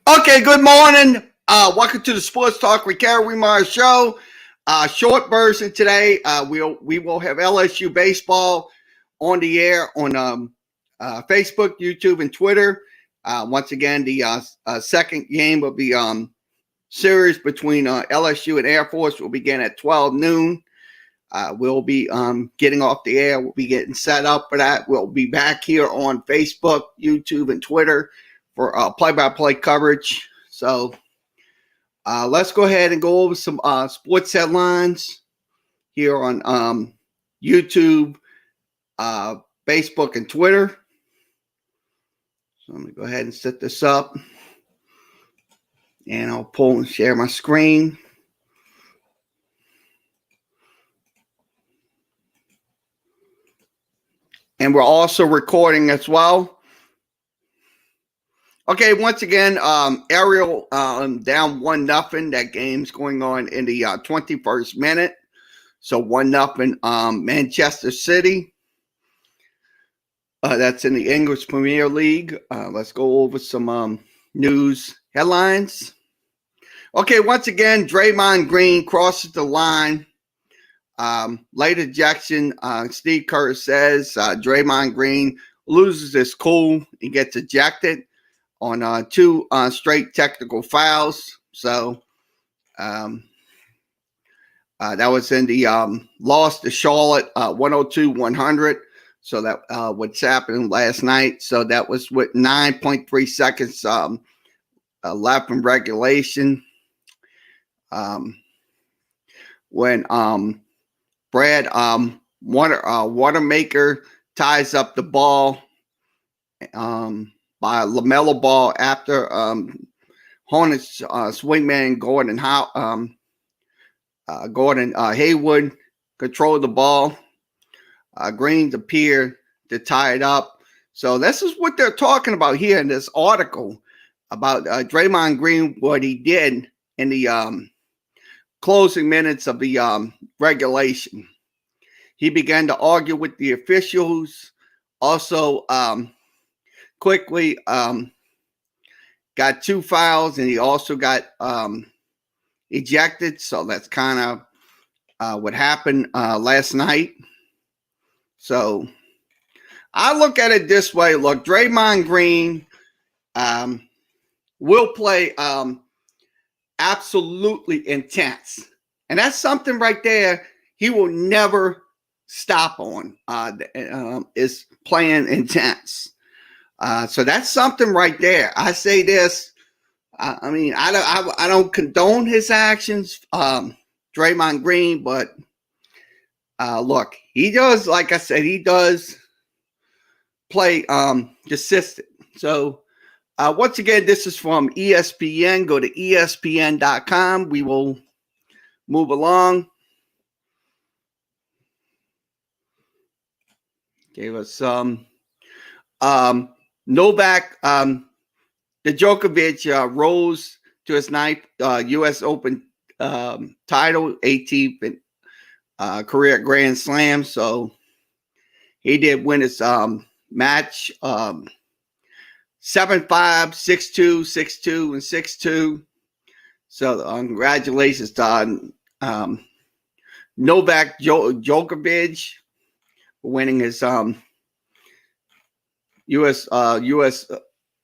Okay, good morning. Welcome to the Sports Talk with kerry wehmeyer show. Short version today. We will have LSU baseball on the air on Facebook, YouTube, and Twitter. Once again, the second game of the series between LSU and Air Force will begin at 12 noon. We'll be getting off the air. We'll be getting set up for that. We'll be back here on Facebook, YouTube, and Twitter for play-by-play coverage. So let's go ahead and go over some sports headlines here on YouTube, Facebook, and Twitter. So I'm going to go ahead and set this up. And I'll pull and share my screen. And we're also recording as well. Okay, once again, Ariel down 1-0. That game's going on in the 21st minute. So 1-0 Manchester City. That's in the English Premier League. Let's go over some news headlines. Okay, once again, Draymond Green crosses the line. Late ejection. Steve Kerr says Draymond Green loses his cool. He gets ejected on two straight technical fouls. So that was in the loss to Charlotte 102-100. So that what's happening last night. So that was with 9.3 seconds left in regulation. When Brad Watermaker ties up the ball by a LaMelo ball after Hornets swingman Gordon Hayward controlled the ball. Greens appeared to tie it up. So this is what they're talking about here in this article about Draymond Green, what he did in the closing minutes of the regulation. He began to argue with the officials. Also, quickly got two fouls, and he also got ejected. So that's kind of what happened last night. So I look at it this way. Look, Draymond Green will play absolutely intense. And that's something right there he will never stop on, is playing intense. So that's something right there. I say this. I mean, I don't condone his actions, Draymond Green, but look, he does, like I said, he does play consistent. So once again, this is from ESPN. Go to ESPN.com. We will move along. Gave us some. Novak, the Djokovic rose to his ninth U.S. Open title, 18th career Grand Slam. So he did win his match 7-5, 6-2, 6-2, and 6-2. So congratulations to Novak Djokovic for winning his U.S.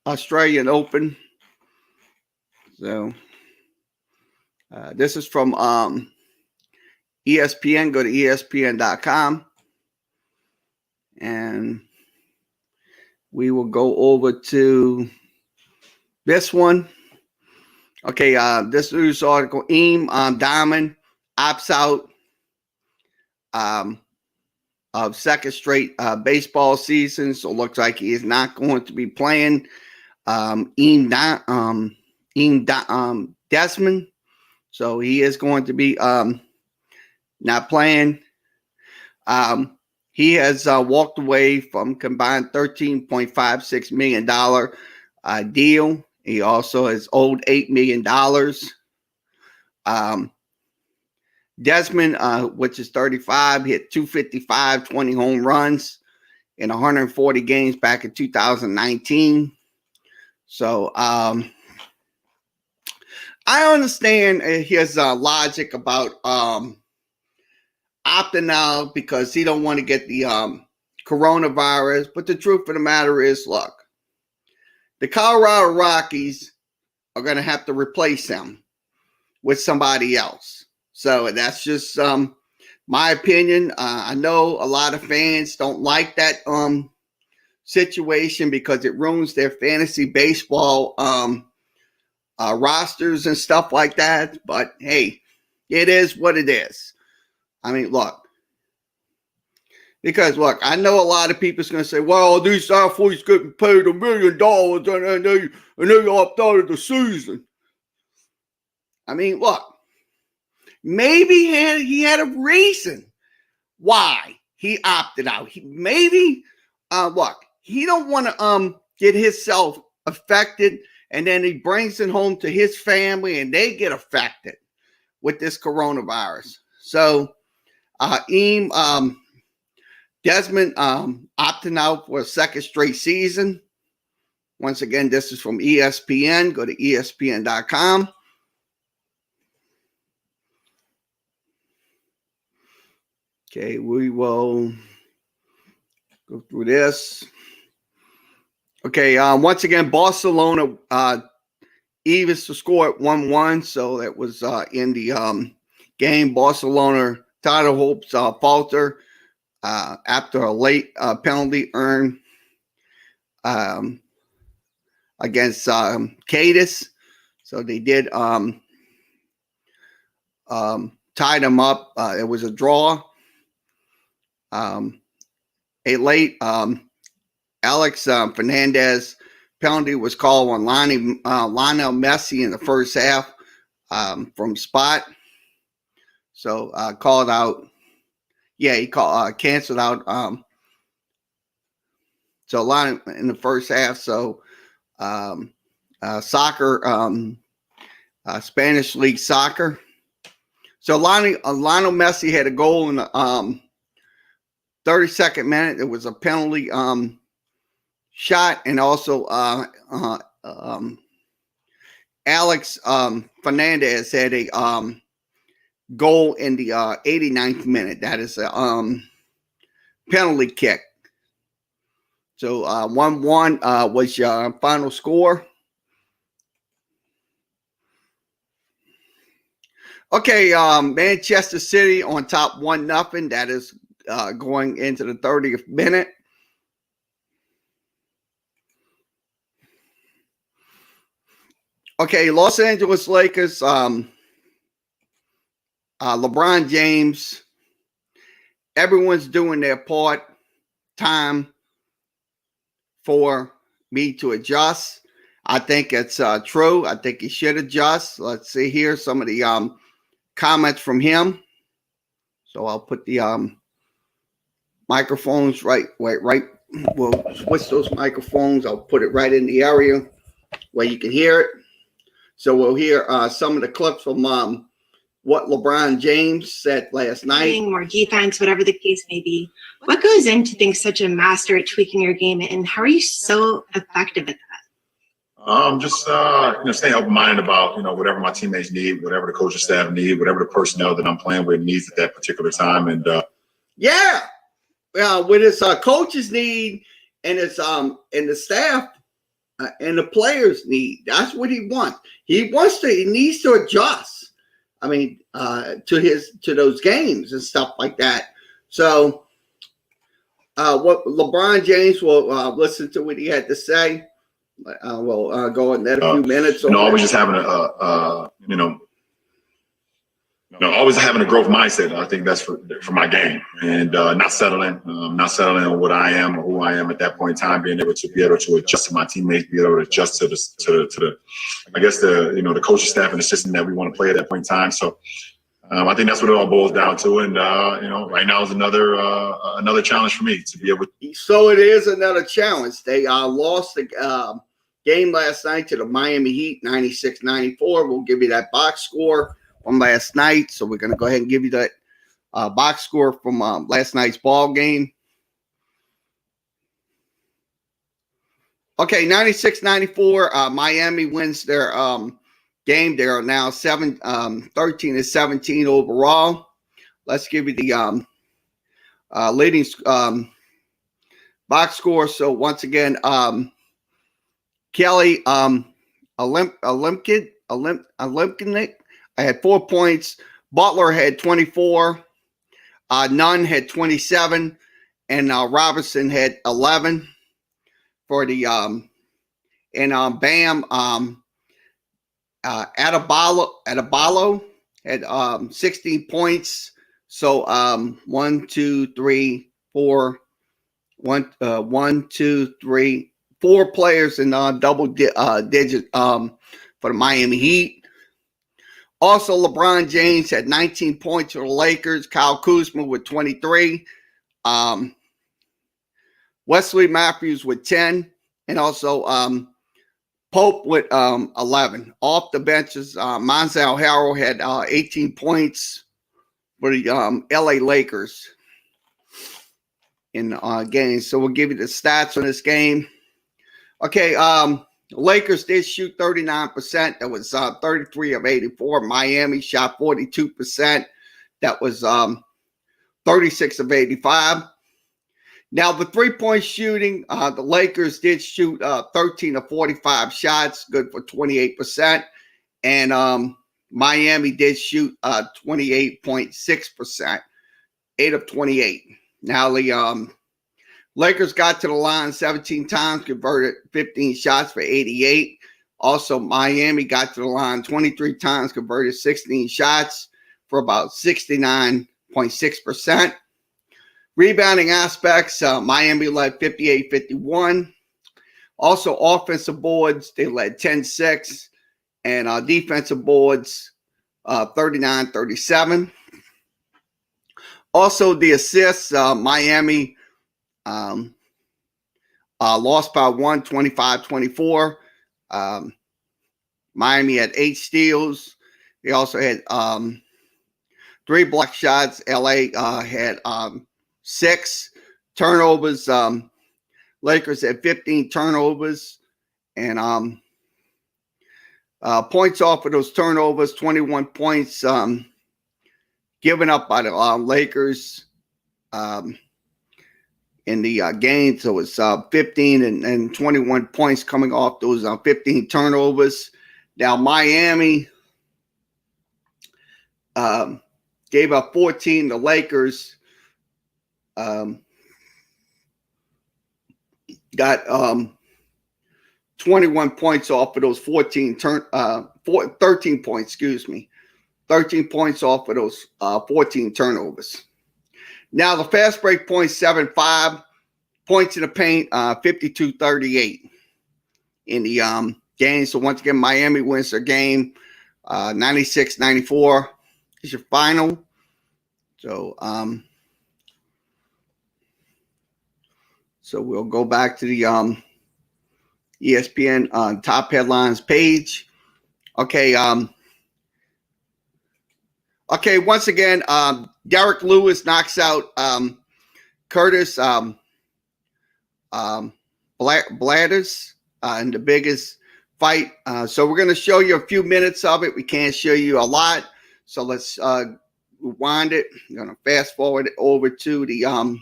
Australian Open. So this is from ESPN. Go to ESPN.com. And we will go over to this one. Okay, this news article, Diamond opts out of second straight baseball season. So it looks like he is not going to be playing. Desmond. So he is going to be not playing. He has walked away from combined $13.56 million deal. He also is owed $8 million. Desmond, which is 35, hit 255, 20 home runs in 140 games back in 2019. So I understand his logic about opting out because he don't want to get the coronavirus. But the truth of the matter is, look, the Colorado Rockies are going to have to replace him with somebody else. So that's just my opinion. I know a lot of fans don't like that situation because it ruins their fantasy baseball rosters and stuff like that. But hey, it is what it is. I mean, look, because look, I know a lot of people's going to say, "Well, these athletes getting paid $1 million and they opt out of the season." I mean, look, maybe he had a reason why he opted out. Maybe, look, he don't want to get himself affected, and then he brings it home to his family, and they get affected with this coronavirus. So, Desmond opting out for a second straight season. Once again, this is from ESPN. Go to ESPN.com. Okay, we will go through this. Okay, once again, Barcelona evens the score at 1-1. So that was in the game. Barcelona title hopes falter after a late penalty earned against Cadiz. So they did tie them up. It was a draw. A late Alex Fernandez penalty was called on Lionel Messi in the first half from spot. So called out. Yeah, he canceled out. So a lot in the first half. So soccer, Spanish League soccer. So Lionel Messi had a goal in the 32nd minute. It was a penalty shot, and also Alex Fernandez had a goal in the 89th minute. That is a penalty kick. So 1-1 was your final score. Okay, Manchester City on top 1-0. That is going into the 30th minute. Okay, Los Angeles Lakers, LeBron James, everyone's doing their part. Time for me to adjust. I think it's true. I think he should adjust. Let's see here some of the comments from him. So I'll put the microphones right. We'll switch those microphones. I'll put it right in the area where you can hear it. So we'll hear some of the clips from what LeBron James said last night. More defense, whatever the case may be. What goes into being such a master at tweaking your game, and how are you so effective at that? Just staying open-minded about whatever my teammates need, whatever the coaching staff need, whatever the personnel that I'm playing with needs at that particular time, and with his coaches need and his and the staff and the players need. That's what he wants. He needs to adjust. I mean, to those games and stuff like that. So, what LeBron James will listen to what he had to say. We'll go in that a few minutes. Always just having always having a growth mindset. I think that's for my game, and not settling on what I am or who I am at that point in time. Being able to adjust to my teammates, be able to adjust to the I guess the coaching staff and the system that we want to play at that point in time. So I think that's what it all boils down to. And right now is another challenge for me to be able. So it is another challenge. They lost the game last night to the Miami Heat, 96-94. We'll give you that box score from last night. So we're going to go ahead and give you that box score from last night's ball game. Okay, 96-94. Miami wins their game. They are now 13-17 overall. Let's give you the leading box score. So once again, Kelly Olympkin, I had 4 points. Butler had 24. Nunn had 27, and Robinson had 11 for the Bam Adebayo had 16 points. So 1, 2, 3, 4. 1, 2, 3, 4 players in double digit for the Miami Heat. Also, LeBron James had 19 points for the Lakers. Kyle Kuzma with 23. Wesley Matthews with 10. And also Pope with 11. Off the benches, Monzell Harrell had 18 points for the LA Lakers in the game. So we'll give you the stats on this game. Okay, Lakers did shoot 39%. That was 33 of 84. Miami shot 42%. That was 36 of 85. Now, the three-point shooting, the Lakers did shoot 13 of 45 shots, good for 28%. And Miami did shoot 28.6%, 8 of 28. Now, the Lakers got to the line 17 times, converted 15 shots for 88. Also, Miami got to the line 23 times, converted 16 shots for about 69.6%. Rebounding aspects, Miami led 58-51. Also, offensive boards, they led 10-6. And defensive boards, 39-37. Also, the assists, Miami lost by 1, 25-24. Miami had 8 steals. They also had 3 block shots. LA had 6 turnovers. Lakers had 15 turnovers. And points off of those turnovers, 21 points given up by the Lakers in the game. So it's 15 and 21 points coming off those 15 turnovers. Now, Miami gave up 14. The Lakers got 21 points off of those 13 points, excuse me. 13 points off of those 14 turnovers. Now, the fast break points, 7-5. Points in the paint, 52-38 in the game. So, once again, Miami wins their game, 96-94 is your final. So, so we'll go back to the ESPN top headlines page. Okay. Okay. Once again, Derek Lewis knocks out Curtis Blatters in the biggest fight. So we're going to show you a few minutes of it. We can't show you a lot. So let's rewind it. I'm going to fast forward it over to the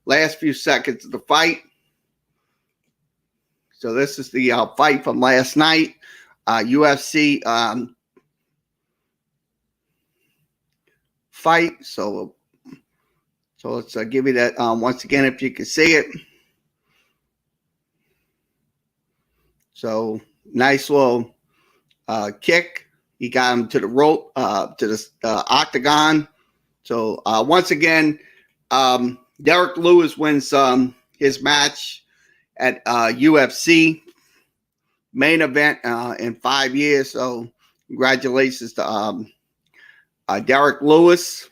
last few seconds of the fight. So this is the fight from last night. UFC fight. So let's give you that once again if you can see it. So nice little kick. He got him to the rope, to the octagon. So once again, Derek Lewis wins his match at UFC main event in 5 years. So congratulations to Derek Lewis.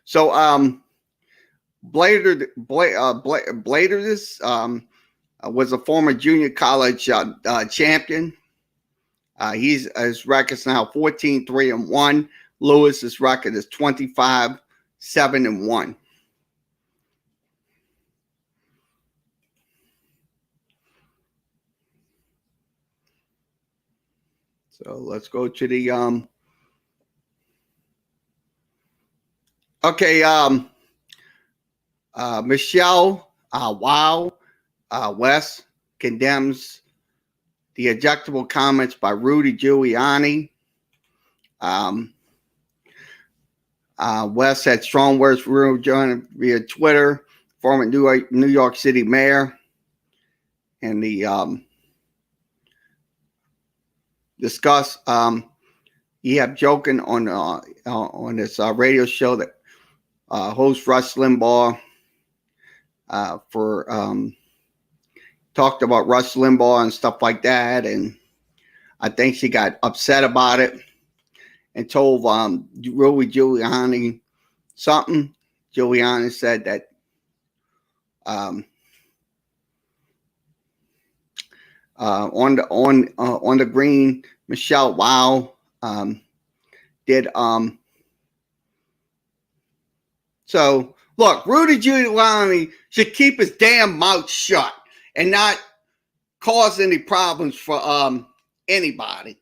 So Blader was a former junior college champion. His record's now 14-3-1. Lewis's record is 25-7-1. So let's go to the okay. Michelle West condemns the objectionable comments by Rudy Giuliani. West had strong words for Rudy Giuliani via Twitter. Former New York City mayor, and the discuss. He had joking on this radio show that host Rush Limbaugh talked about Rush Limbaugh and stuff like that, and I think she got upset about it and told Rudy Giuliani something. Giuliani said that on the green, Michelle did so look, Rudy Giuliani should keep his damn mouth shut and not cause any problems for anybody,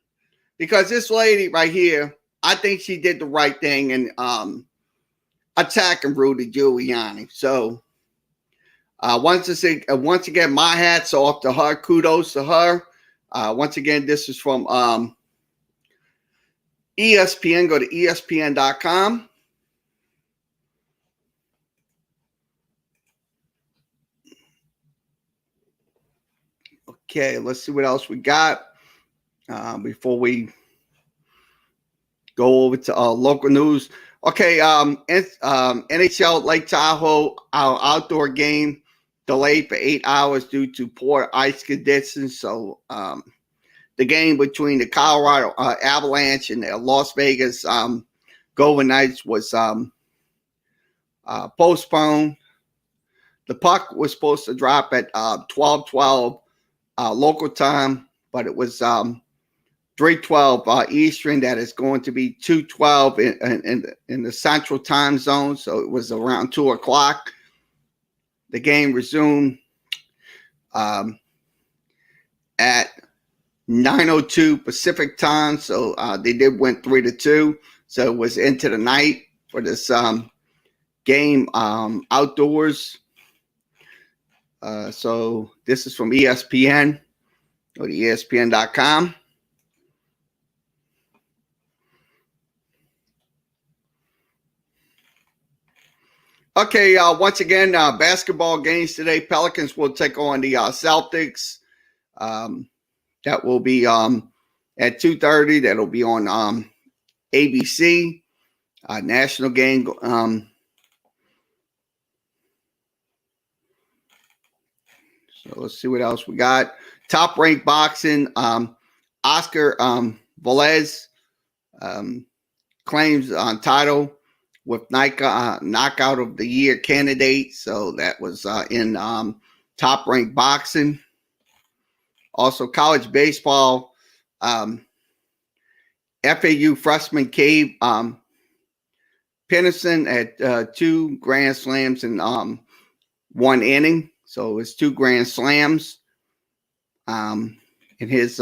because this lady right here, I think she did the right thing in attacking Rudy Giuliani. So once again, my hat's off to her. Kudos to her. Once again, this is from ESPN. Go to ESPN.com. Okay, let's see what else we got before we go over to local news. Okay, NHL Lake Tahoe, our outdoor game delayed for 8 hours due to poor ice conditions. So the game between the Colorado Avalanche and the Las Vegas Golden Knights was postponed. The puck was supposed to drop at 12:12 local time, but it was 3:12 Eastern. That is going to be 2:12 in the Central Time Zone. So it was around 2 o'clock. The game resumed at 9:02 Pacific Time. So they did win 3-2. So it was into the night for this game outdoors. So this is from ESPN. Go to ESPN.com. Okay, once again, basketball games today. Pelicans will take on the Celtics. That will be at 2:30. That'll be on ABC. National game. So let's see what else we got. Top ranked boxing. Oscar Velez claims on title with knockout of the year candidate. So that was in top ranked boxing. Also college baseball. FAU freshman Cave Peterson had 2 grand slams in 1 inning. So it was 2 grand slams. And his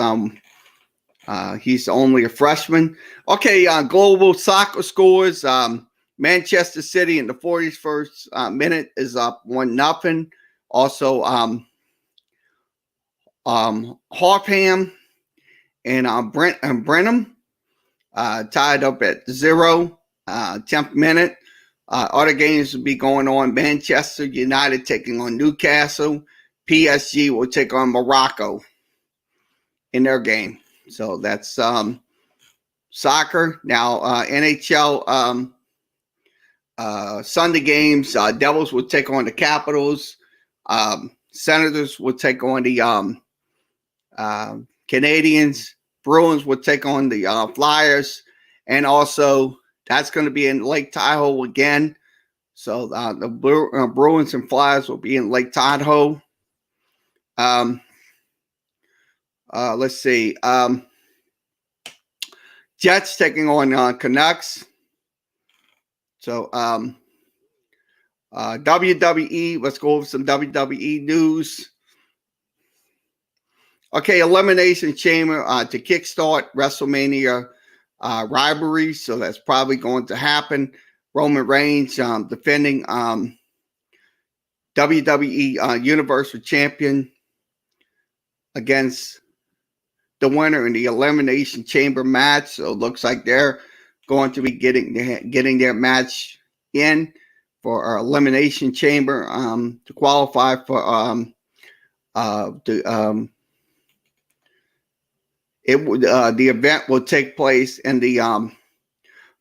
he's only a freshman. Okay, global soccer scores. Manchester City in the 41st minute is up 1-0. Also, Harpham and Brenham tied up at 0. 10th minute. Other games will be going on. Manchester United taking on Newcastle. PSG will take on Morocco in their game. So that's soccer. Now, NHL Sunday games. Devils will take on the Capitals. Senators will take on the Canadians. Bruins will take on the Flyers. And also, that's going to be in Lake Tahoe again. So the Bruins and Flyers will be in Lake Tahoe. Let's see. Jets taking on Canucks. So WWE. Let's go over some WWE news. Okay, Elimination Chamber to kickstart WrestleMania rivalry. So that's probably going to happen. Roman Reigns defending WWE Universal Champion against the winner in the Elimination Chamber match. So it looks like they're going to be getting their match in for our Elimination Chamber to qualify for the event will take place in the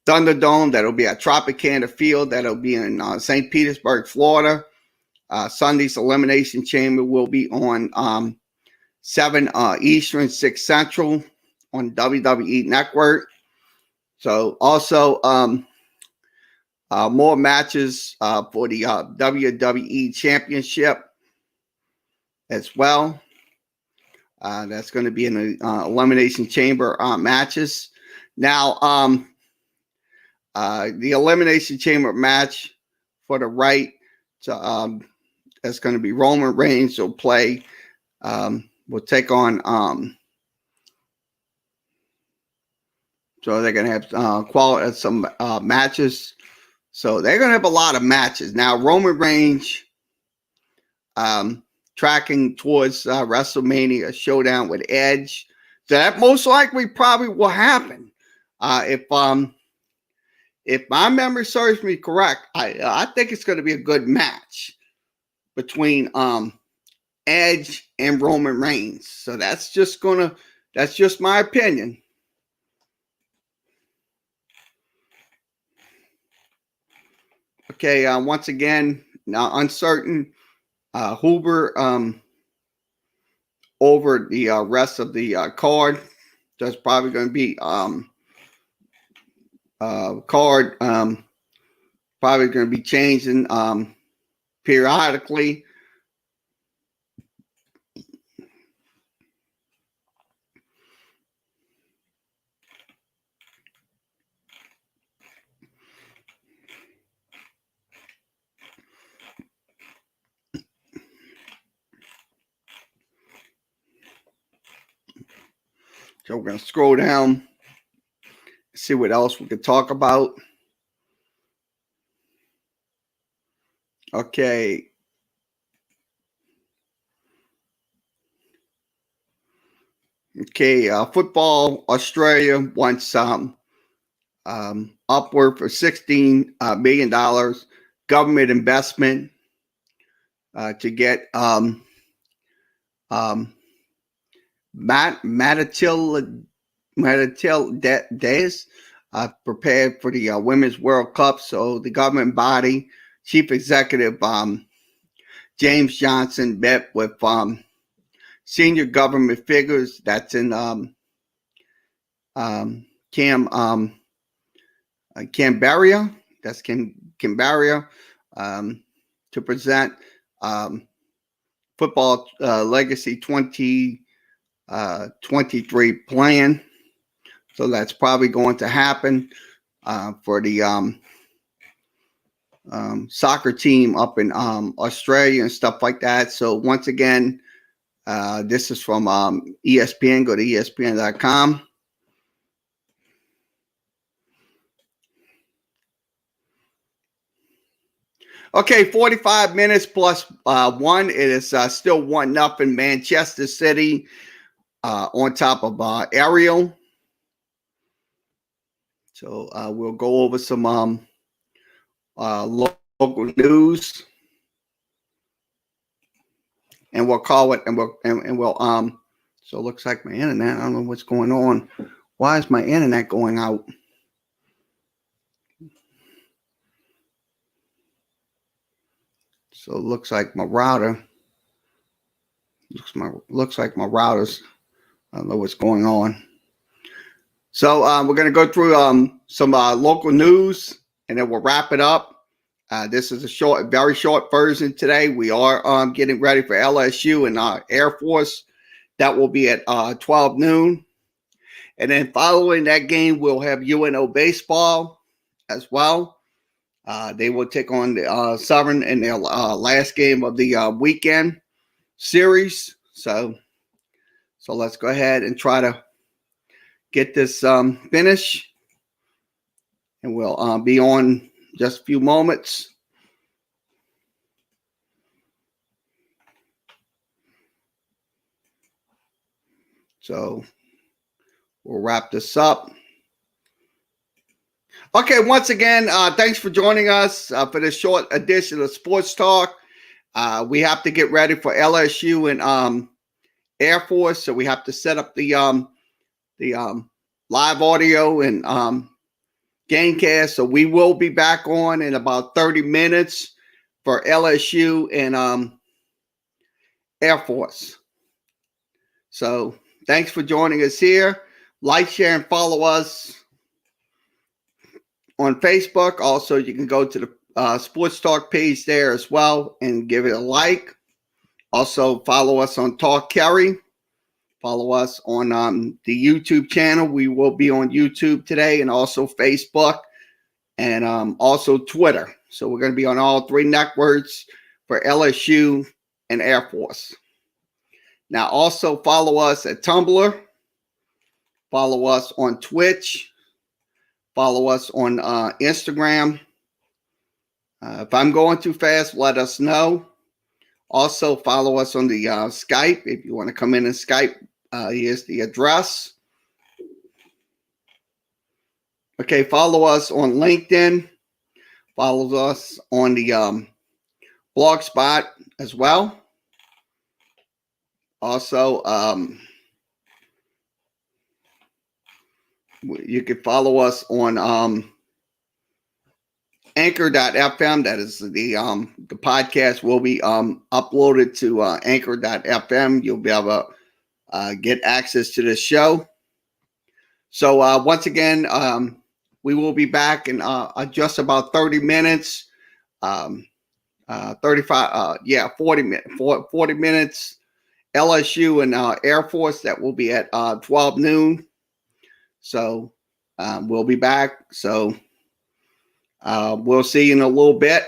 Thunderdome. That'll be at Tropicana Field. That'll be in St. Petersburg, Florida. Sunday's Elimination Chamber will be on 7 Eastern, 6 Central on WWE Network. So also more matches for the WWE Championship as well. That's going to be in the Elimination Chamber matches. Now, the Elimination Chamber match for the right to that's going to be Roman Reigns will play. Will take on. So they're going to have some matches. So they're going to have a lot of matches. Now, Roman Reigns tracking towards WrestleMania showdown with Edge. So that most likely probably will happen. If my memory serves me correct, I think it's going to be a good match between Edge and Roman Reigns. So that's just my opinion. Okay, once again, now uncertain. Huber over the rest of the card. That's probably going to be card probably going to be changing periodically. So we're going to scroll down, see what else we could talk about. Okay. Okay, football, Australia wants upward for $16 million government investment to get Mattel Days prepared for the Women's World Cup. So the government body, chief executive James Johnson met with senior government figures. That's in Canberra. That's Canberra to present Football Legacy 2023 plan. So that's probably going to happen for the soccer team up in Australia and stuff like that. So once again, this is from ESPN. Go to ESPN.com. Okay, 45 minutes plus 1. It is still 1-0 Manchester City on top of Ariel. So we'll go over some local news, and we'll call it, and we'll So it looks like my internet. I don't know what's going on. Why is my internet going out? So it looks like my router. Looks like my router's. I don't know what's going on. So we're going to go through some local news, and then we'll wrap it up. This is a very short version today. We are getting ready for LSU and Air Force. That will be at 12 noon. And then following that game, we'll have UNO baseball as well. They will take on the Southern in their last game of the weekend series. So So let's go ahead and try to get this finished. And we'll be on just a few moments. So we'll wrap this up. Okay, once again, thanks for joining us for this short edition of Sports Talk. We have to get ready for LSU and Air Force, so we have to set up the live audio and Gamecast. So we will be back on in about 30 minutes for LSU and Air Force. So thanks for joining us here. Like, share, and follow us on Facebook. Also, you can go to the Sports Talk page there as well and give it a like. Also, follow us on Talk Kerry. Follow us on the YouTube channel. We will be on YouTube today and also Facebook and also Twitter. So we're going to be on all three networks for LSU and Air Force. Now, also follow us at Tumblr. Follow us on Twitch. Follow us on Instagram. If I'm going too fast, let us know. Also, follow us on the Skype. If you want to come in and Skype, here's the address. Okay, follow us on LinkedIn. Follow us on the Blogspot as well. Also, you can follow us on Anchor.fm. That is the podcast will be uploaded to Anchor.fm. You'll be able to get access to the show. So once again, we will be back in just about 30 minutes. 40 minutes. LSU and Air Force, that will be at 12 noon. So we'll be back. So we'll see you in a little bit.